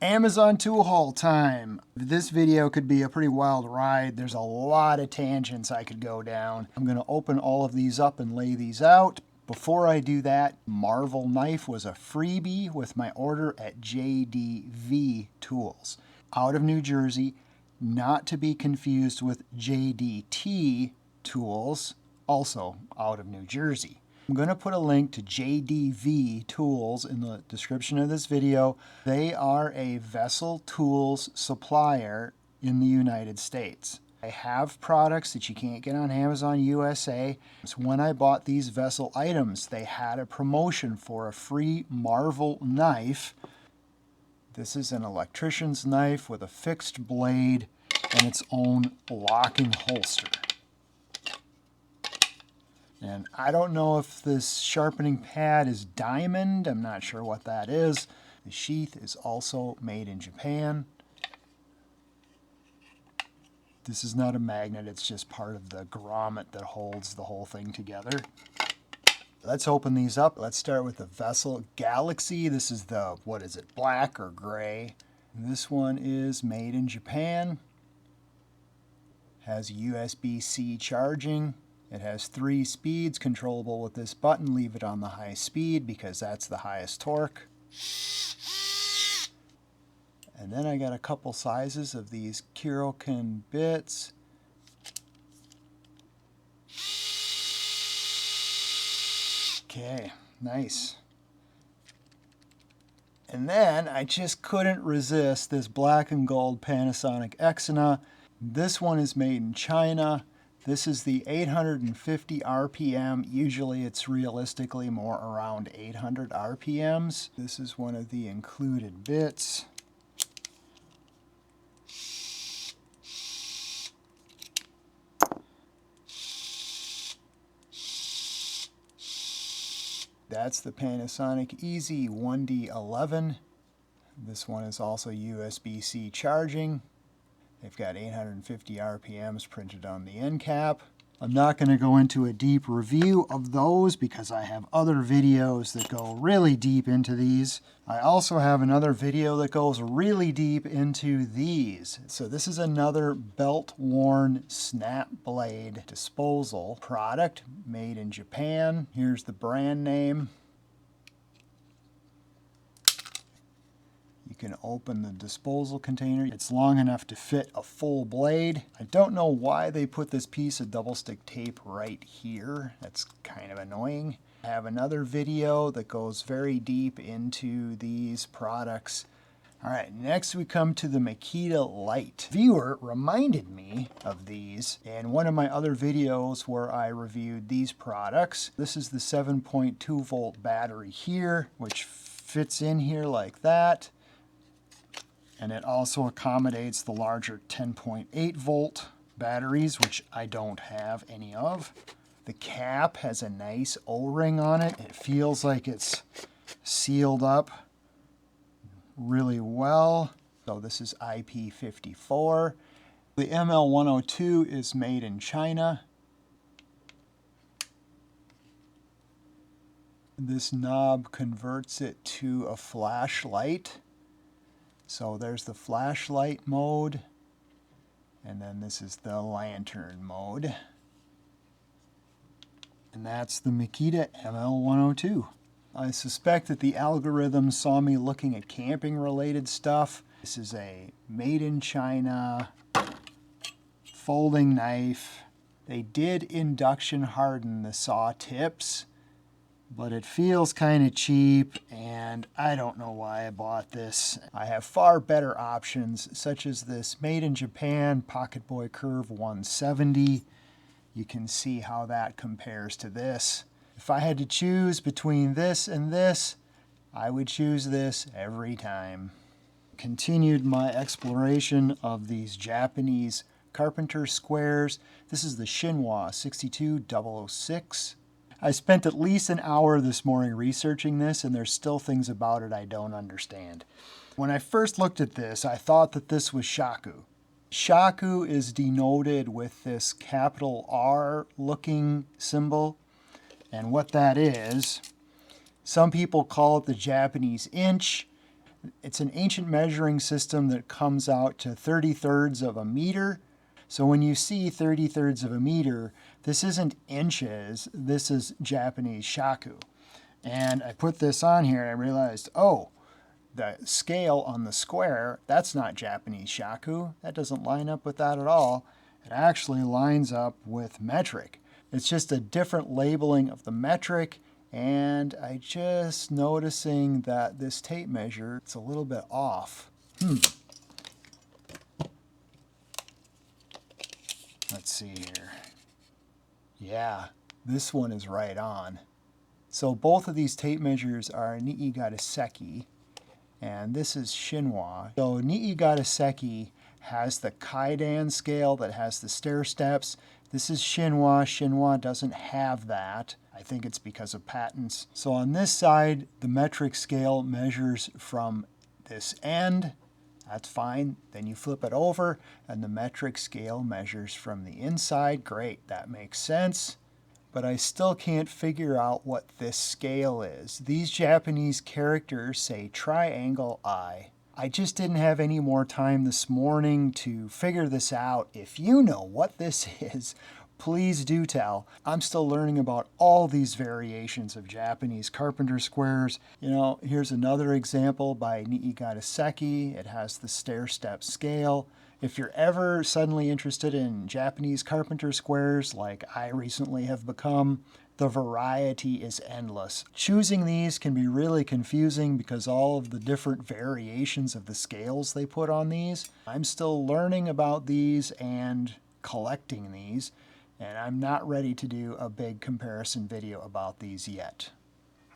Amazon tool haul time. This video could be a pretty wild ride. There's a lot of tangents I could go down. I'm going to open all of these up and lay these out. Before I do that, Marvel knife was a freebie with my order at JDV Tools out of New Jersey, not to be confused with JDT Tools, also out of New Jersey. I'm going to put a link to JDV Tools in the description of this video. They are a vessel tools supplier in the United States. They have products that you can't get on Amazon USA. So when I bought these vessel items, they had a promotion for a free Marvel knife. This is an electrician's knife with a fixed blade and its own locking holster. And I don't know if this sharpening pad is diamond. I'm not sure what that is. The sheath is also made in Japan. This is not a magnet, it's just part of the grommet that holds the whole thing together. Let's open these up. Let's start with the Vessel Galaxy. This is the, what is it, black or gray? This one is made in Japan. Has USB-C charging. It has 3 speeds controllable with this button. Leave it on the high speed because that's the highest torque. And then I got a couple sizes of these Kurokin bits. Okay, nice. And then I just couldn't resist this black and gold Panasonic Exyna. This one is made in China. This is the 850 RPM. Usually it's realistically more around 800 RPMs. This is one of the included bits. That's the Panasonic Easy 1D11. This one is also USB-C charging. They've got 850 RPMs printed on the end cap. I'm not going to go into a deep review of those because I have other videos that go really deep into these. I also have another video that goes really deep into these. So this is another belt-worn snap blade disposal product made in Japan. Here's the brand name. You can open the disposal container. It's long enough to fit a full blade. I don't know why they put this piece of double stick tape right here. That's kind of annoying. I have another video that goes very deep into these products. All right, next we come to the Makita Light. Viewer reminded me of these in one of my other videos where I reviewed these products. This is the 7.2 volt battery here, which fits in here like that. And it also accommodates the larger 10.8 volt batteries, which I don't have any of. The cap has a nice O-ring on it. It feels like it's sealed up really well. So this is IP54. The ML102 is made in China. This knob converts it to a flashlight. So there's the flashlight mode, and then this is the lantern mode. And that's the Makita ML102. I suspect that the algorithm saw me looking at camping related stuff. This is a made in China folding knife. They did induction harden the saw tips, but it feels kind of cheap, and I don't know why I bought this. I have far better options, such as this made in Japan Pocket Boy Curve 170. You can see how that compares to this. If I had to choose between this and this, I would choose this every time. Continued my exploration of these Japanese carpenter squares. This is the Shinwa 62006. I spent at least an hour this morning researching this, and there's still things about it I don't understand. When I first looked at this, I thought that this was shaku. Shaku is denoted with this capital R looking symbol, and what that is, some people call it the Japanese inch. It's an ancient measuring system that comes out to 30/3 of a meter. So when you see 30/3 of a meter, this isn't inches, this is Japanese shaku. And I put this on here and I realized, oh, the scale on the square, that's not Japanese shaku. That doesn't line up with that at all. It actually lines up with metric. It's just a different labeling of the metric, and I just noticing that this tape measure, it's a little bit off. Let's see here. Yeah, this one is right on. So both of these tape measures are NiigataSeiki, and this is Shinwa. So NiigataSeiki has the Kaidan scale that has the stair steps. This is Shinwa. Shinwa doesn't have that. I think it's because of patents. So on this side, the metric scale measures from this end. That's fine. Then you flip it over and the metric scale measures from the inside. Great, that makes sense. But I still can't figure out what this scale is. These Japanese characters say triangle eye. I just didn't have any more time this morning to figure this out. If you know what this is, please do tell. I'm still learning about all these variations of Japanese carpenter squares. You know, here's another example by NiigataSeiki. It has the stair step scale. If you're ever suddenly interested in Japanese carpenter squares, like I recently have become, the variety is endless. Choosing these can be really confusing because all of the different variations of the scales they put on these. I'm still learning about these and collecting these, and I'm not ready to do a big comparison video about these yet.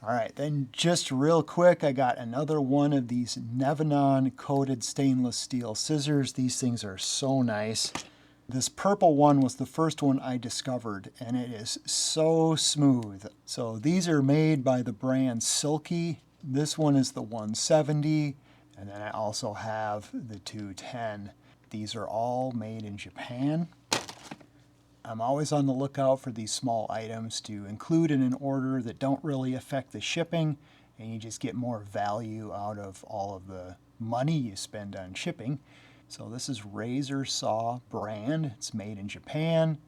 All right, then just real quick, I got another one of these Nevanon coated stainless steel scissors. These things are so nice. This purple one was the first one I discovered, and it is so smooth. So these are made by the brand Silky. This one is the 170, and then I also have the 210. These are all made in Japan. I'm always on the lookout for these small items to include in an order that don't really affect the shipping, and you just get more value out of all of the money you spend on shipping. So this is Razorsaw brand. It's made in Japan.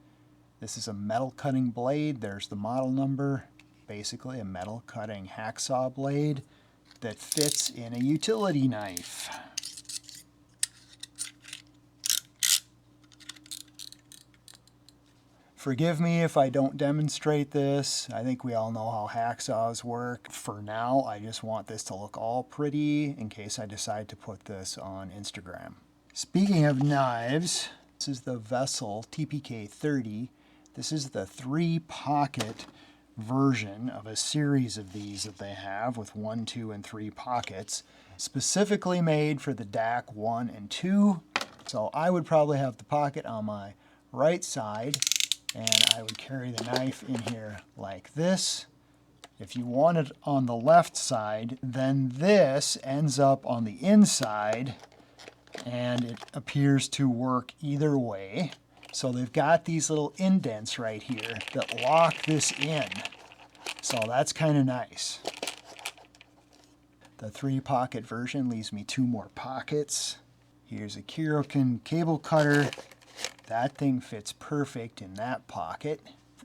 This is a metal cutting blade. There's the model number. Basically a metal cutting hacksaw blade that fits in a utility knife. Forgive me if I don't demonstrate this. I think we all know how hacksaws work. For now, I just want this to look all pretty in case I decide to put this on Instagram. Speaking of knives, this is the Vessel TPK 30. This is the 3-pocket version of a series of these that they have with 1, 2, and 3 pockets, specifically made for the DAC 1 and 2. So I would probably have the pocket on my right side, and I would carry the knife in here like this. If you want it on the left side, then this ends up on the inside, and it appears to work either way. So they've got these little indents right here that lock this in. So that's kind of nice. The 3-pocket version leaves me 2 more pockets. Here's a Kirokin cable cutter. That thing fits perfect in that pocket.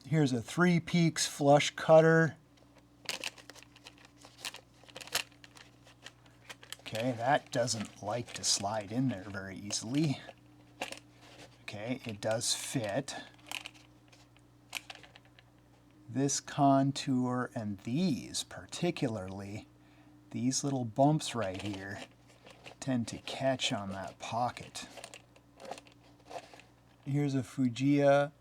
Here's a 3 Peaks flush cutter. Okay, that doesn't like to slide in there very easily. Okay, it does fit. This contour and these particularly, these little bumps right here tend to catch on that pocket. Here's a Fujiya.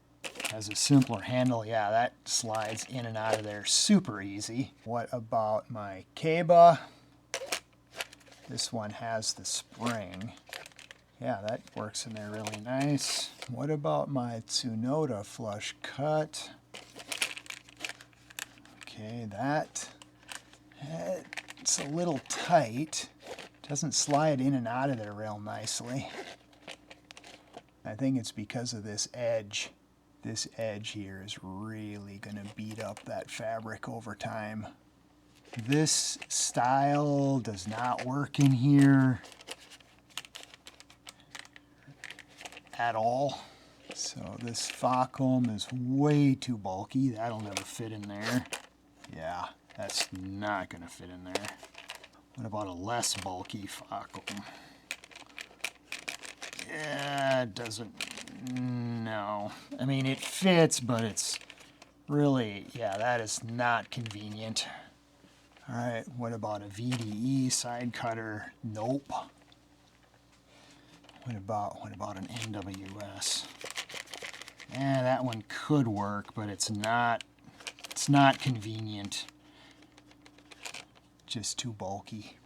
Has a simpler handle. Yeah, that slides in and out of there super easy. What about my Keiba? This one has the spring. Yeah, that works in there really nice. What about my Tsunoda flush cut? Okay, it's a little tight. Doesn't slide in and out of there real nicely. I think it's because of this edge. This edge here is really going to beat up that fabric over time. This style does not work in here at all. So this Facom is way too bulky. That'll never fit in there. Yeah, that's not gonna fit in there. What about a less bulky Facom? Yeah, it doesn't, no. I mean, it fits, but it's really, yeah, that is not convenient. All right, what about a VDE side cutter? Nope. What about an NWS? Yeah, that one could work, but it's not convenient. Just too bulky.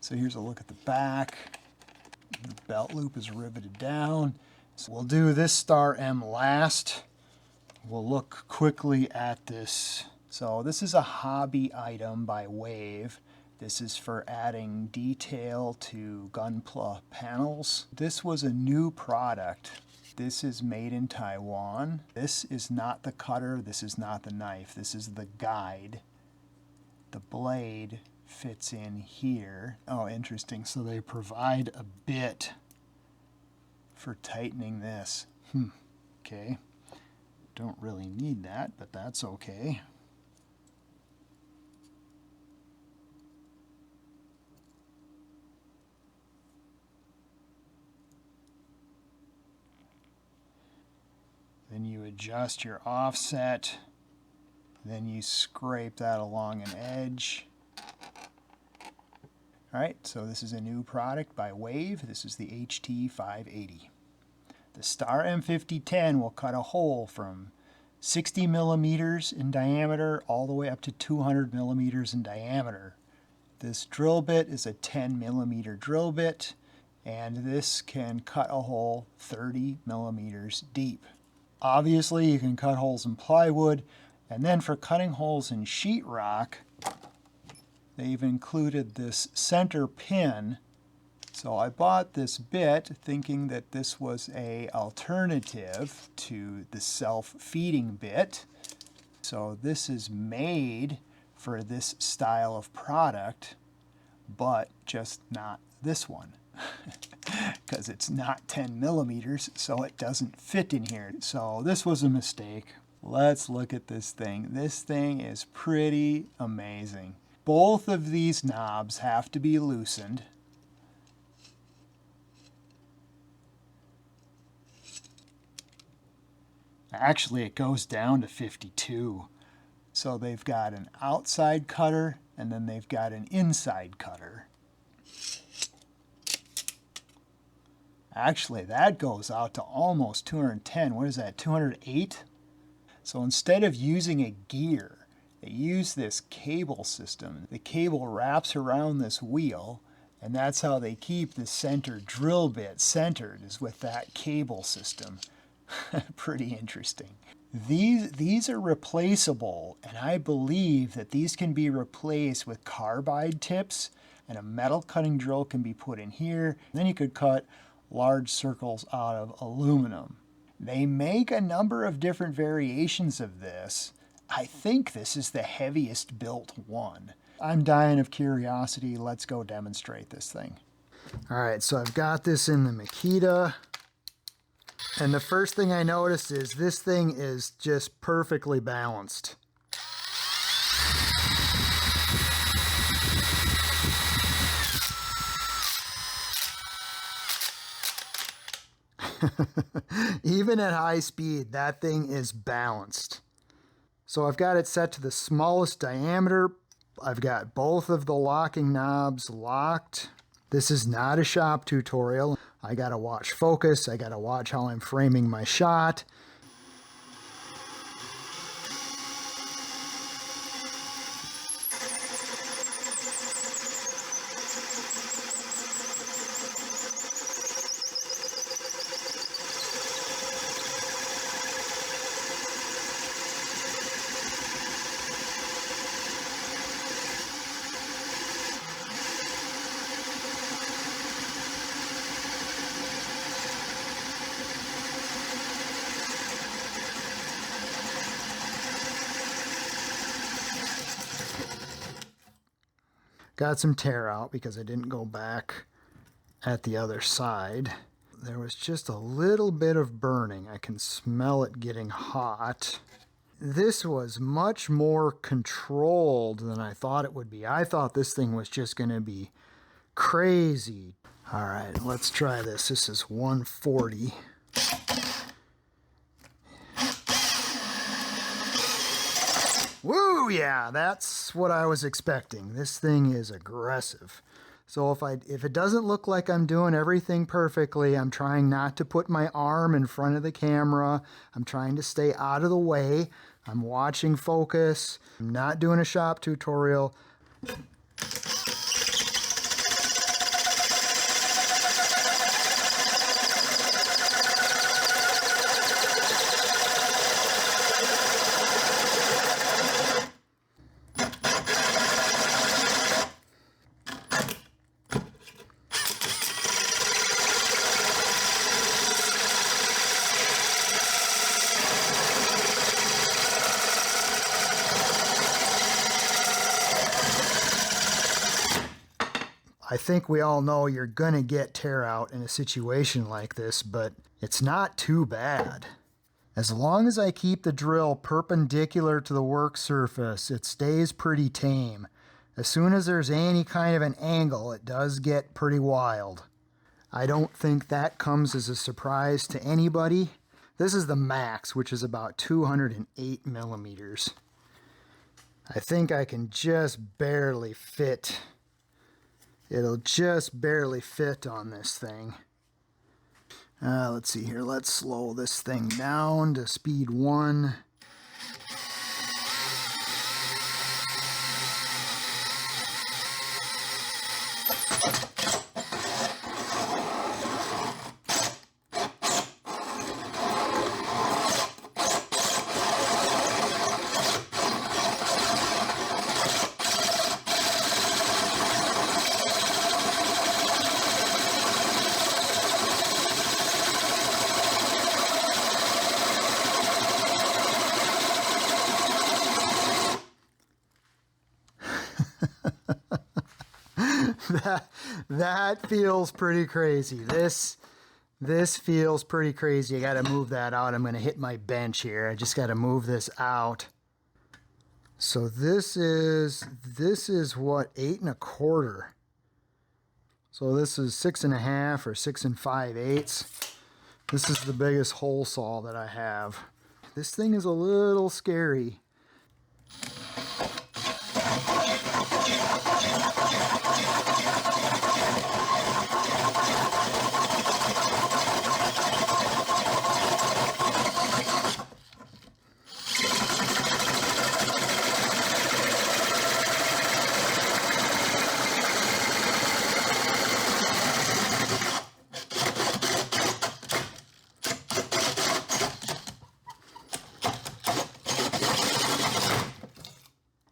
So here's a look at the back. The belt loop is riveted down. So we'll do this Star M last. We'll look quickly at this. So this is a hobby item by Wave. This is for adding detail to Gunpla panels. This was a new product. This is made in Taiwan. This is not the cutter, this is not the knife, this is the guide. The blade fits in here. Oh, interesting. So they provide a bit for tightening this. Okay. Don't really need that, but that's okay. Then you adjust your offset. Then you scrape that along an edge. All right, so this is a new product by Wave. This is the HT580. The Star M5010 will cut a hole from 60 millimeters in diameter all the way up to 200 millimeters in diameter. This drill bit is a 10 millimeter drill bit, and this can cut a hole 30 millimeters deep. Obviously, you can cut holes in plywood, and then for cutting holes in sheetrock, they've included this center pin. So I bought this bit thinking that this was an alternative to the self-feeding bit. So this is made for this style of product, but just not this one. Because it's not 10 millimeters, so it doesn't fit in here. So this was a mistake. Let's look at this thing. This thing is pretty amazing. Both of these knobs have to be loosened. Actually, it goes down to 52. So they've got an outside cutter, and then they've got an inside cutter. Actually, that goes out to almost 210. What is that, 208? So instead of using a gear, they use this cable system. The cable wraps around this wheel, and that's how they keep the center drill bit centered, is with that cable system. Pretty interesting. These are replaceable, and I believe that these can be replaced with carbide tips, and a metal cutting drill can be put in here. And then you could cut large circles out of aluminum. They make a number of different variations of this. I think this is the heaviest built one. I'm dying of curiosity. Let's go demonstrate this thing. All right, so I've got this in the Makita. And the first thing I noticed is this thing is just perfectly balanced. Even at high speed, that thing is balanced. So I've got it set to the smallest diameter. I've got both of the locking knobs locked. This is not a shop tutorial. I gotta watch focus. I gotta watch how I'm framing my shot. Got some tear out because I didn't go back at the other side. There was just a little bit of burning. I can smell it getting hot. This was much more controlled than I thought it would be. I thought this thing was just going to be crazy. All right, let's try this. This is 140. Woo, yeah, that's what I was expecting. This thing is aggressive. So if it doesn't look like I'm doing everything perfectly, I'm trying not to put my arm in front of the camera. I'm trying to stay out of the way. I'm watching focus. I'm not doing a shop tutorial. I think we all know you're gonna get tear out in a situation like this, but it's not too bad. As long as I keep the drill perpendicular to the work surface, it stays pretty tame. As soon as there's any kind of an angle, it does get pretty wild. I don't think that comes as a surprise to anybody. This is the max, which is about 208 millimeters. I think I can just barely fit. It'll just barely fit on this thing. Let's see here. Let's slow this thing down to speed 1. That feels pretty crazy. This feels pretty crazy. I got to move that out. I'm going to hit my bench here. I just got to move this out. So this is what, 8 1/4. So this is 6 1/2 or 6 5/8. This is the biggest hole saw that I have. This thing is a little scary.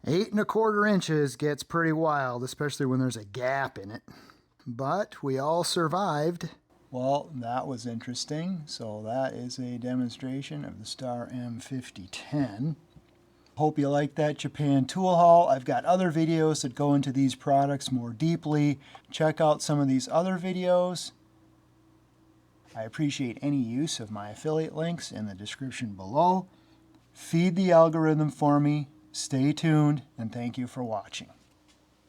Eight 1/4 inches gets pretty wild, especially when there's a gap in it. But we all survived. Well, that was interesting. So that is a demonstration of the Star M5010. Hope you liked that Japan tool haul. I've got other videos that go into these products more deeply. Check out some of these other videos. I appreciate any use of my affiliate links in the description below. Feed the algorithm for me. Stay tuned, and thank you for watching.